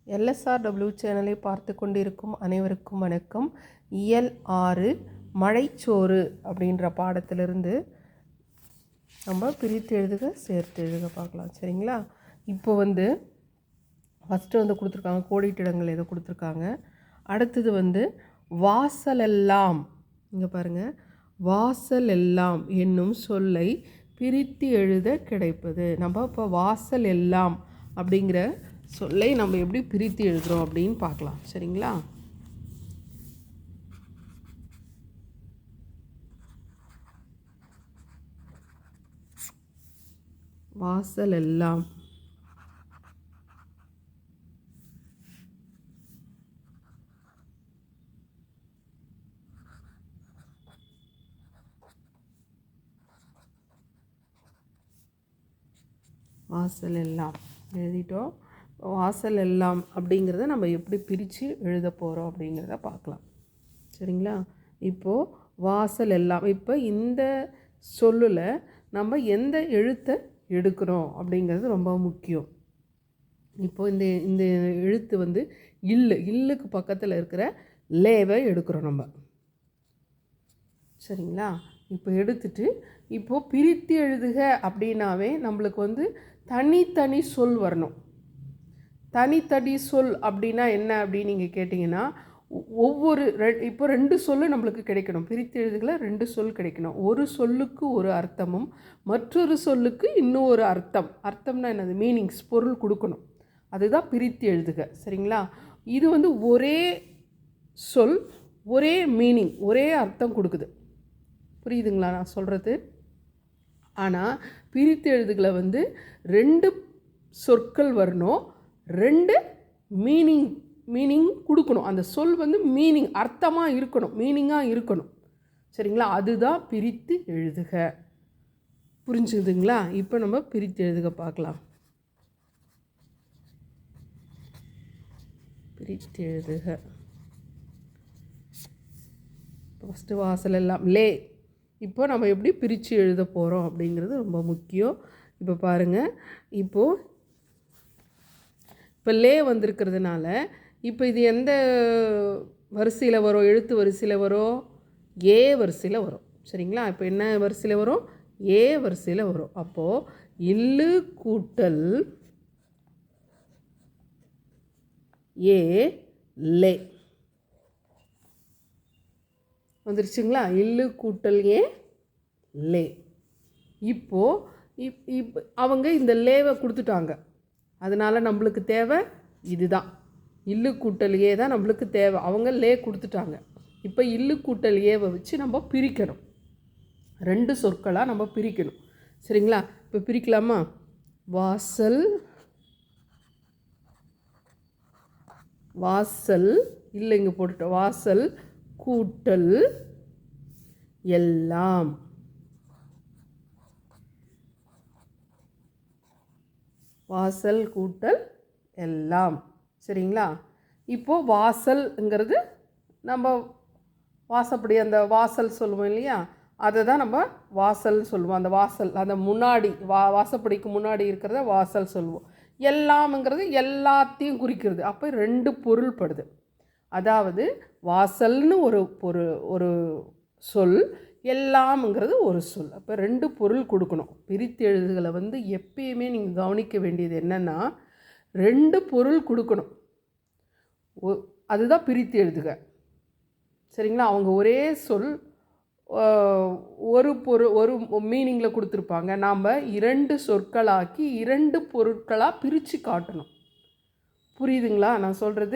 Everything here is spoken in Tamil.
LSRW சேனலை பார்த்து கொண்டிருக்கும் அனைவருக்கும் வணக்கம். இயல் 6 மழைச்சோறு அப்படின்ற பாடத்திலிருந்து நம்ம பிரித்து எழுதுக சேர்த்து எழுதுக பார்க்கலாம். சரிங்களா? இப்போ ஃபஸ்ட்டு கொடுத்துருக்காங்க கோடிட்டு இடங்கள் ஏதோ கொடுத்துருக்காங்க. அடுத்தது வாசலெல்லாம், இங்கே பாருங்கள், வாசலெல்லாம் என்னும் சொல்லை பிரித்து எழுத கிடைப்பது. நம்ம இப்போ வாசல் எல்லாம் அப்படிங்கிற சொல்லை நம்ம எப்படி பிரித்து எழுதுகிறோம் அப்படின்னு பார்க்கலாம். சரிங்களா? வாசல் எல்லாம் வாசல் எல்லாம் எழுதிட்டோம். வாசல் எல்லாம் அப்படிங்கிறத நம்ம எப்படி பிரித்து எழுத போகிறோம் அப்படிங்கிறத பார்க்கலாம். சரிங்களா? இப்போது வாசல் எல்லாம், இப்போ இந்த சொல்லில் நம்ம எந்த எழுத்தை எடுக்கிறோம் அப்படிங்கிறது ரொம்ப முக்கியம். இப்போது இந்த இந்த எழுத்து இல்லுக்கு பக்கத்தில் இருக்கிற லேவை எடுக்கிறோம் நம்ம. சரிங்களா? இப்போ எடுத்துட்டு இப்போது பிரித்து எழுதுக அப்படின்னாவே நம்மளுக்கு தனித்தனி சொல் வரணும். தனித்தனி சொல் அப்படின்னா என்ன அப்படின்னு நீங்கள் கேட்டிங்கன்னா, இப்போ 2 சொல்லு நம்மளுக்கு கிடைக்கணும். பிரித்து எழுதுகளை 2 சொல் கிடைக்கணும். ஒரு சொல்லுக்கு ஒரு அர்த்தமும் மற்றொரு சொல்லுக்கு இன்னும் ஒரு அர்த்தம்னா என்னது, மீனிங்ஸ், பொருள் கொடுக்கணும். அதுதான் பிரித்து எழுதுக. சரிங்களா? இது ஒரே சொல், ஒரே மீனிங், ஒரே அர்த்தம் கொடுக்குது. புரியுதுங்களா நான் சொல்கிறது? ஆனால் பிரித்து எழுதுகளை 2 சொற்கள் வரணும், 2 மீனிங் கொடுக்கணும். அந்த சொல் மீனிங், அர்த்தமாக இருக்கணும், மீனிங்காக இருக்கணும். சரிங்களா? அதுதான் பிரித்து எழுதுக. புரிஞ்சுதுங்களா? இப்போ நம்ம பிரித்து எழுதுக பார்க்கலாம். பிரித்து எழுதுக. ஃபஸ்ட்டு வாசல் எல்லாம் லே. இப்போ நம்ம எப்படி பிரித்து எழுத போகிறோம் அப்படிங்கிறது ரொம்ப முக்கியம். இப்போ பாருங்கள், இப்போ லே வந்திருக்கிறதுனால இப்போ இது எந்த வரிசையில் வரும், எழுத்து வரிசையில் வரும், ஏ வரிசையில் வரும். சரிங்களா? இப்போ என்ன வரிசையில் வரும், ஏ வரிசையில் வரும். அப்போது இல்லு கூட்டல் ஏ லே வந்துருச்சுங்களா? இல்லு கூட்டல் ஏ லே. இப்போது அவங்க இந்த லேவை கொடுத்துட்டாங்க. அதனால் நம்மளுக்கு தேவை இதுதான், இல்லு கூட்டல் ஏ தான் நம்மளுக்கு தேவை. அவங்க லே கொடுத்துட்டாங்க. இப்போ இல்லு கூட்டல் ஏவை வச்சு நம்ம பிரிக்கணும். 2 சொற்களாக நம்ம பிரிக்கணும். சரிங்களா? இப்போ பிரிக்கலாமா? வாசல், வாசல் இல்லை, இங்கே போட்டுட்டோம். வாசல் கூட்டல் எல்லாம். வாசல் கூட்டல் எல்லாம். சரிங்களா? இப்போது வாசல்ங்கிறது நம்ம வாசப்படி, அந்த வாசல் சொல்லுவோம் இல்லையா, அதை தான் நம்ம வாசல் சொல்லுவோம். அந்த வாசல், அந்த முன்னாடி வாசப்படிக்கு முன்னாடி இருக்கிறத வாசல் சொல்லுவோம். எல்லாம்ங்கிறது எல்லாத்தையும் குறிக்கிறது. அப்போ 2 பொருள் படுது. அதாவது வாசல்னு ஒரு சொல், எல்லாம்ங்கிறது ஒரு சொல். அப்போ 2 பொருள் கொடுக்கணும். பிரித்து எழுதுகளை எப்பயுமே நீங்கள் கவனிக்க வேண்டியது என்னென்னா, 2 பொருள் கொடுக்கணும். அதுதான் பிரித்து எழுதுக. சரிங்களா? அவங்க ஒரே சொல் ஒரு மீனிங்கில் கொடுத்துருப்பாங்க. நாம் 2 சொற்களாக்கி 2 பொருட்களாக பிரித்து காட்டணும். புரியுதுங்களா நான் சொல்கிறது?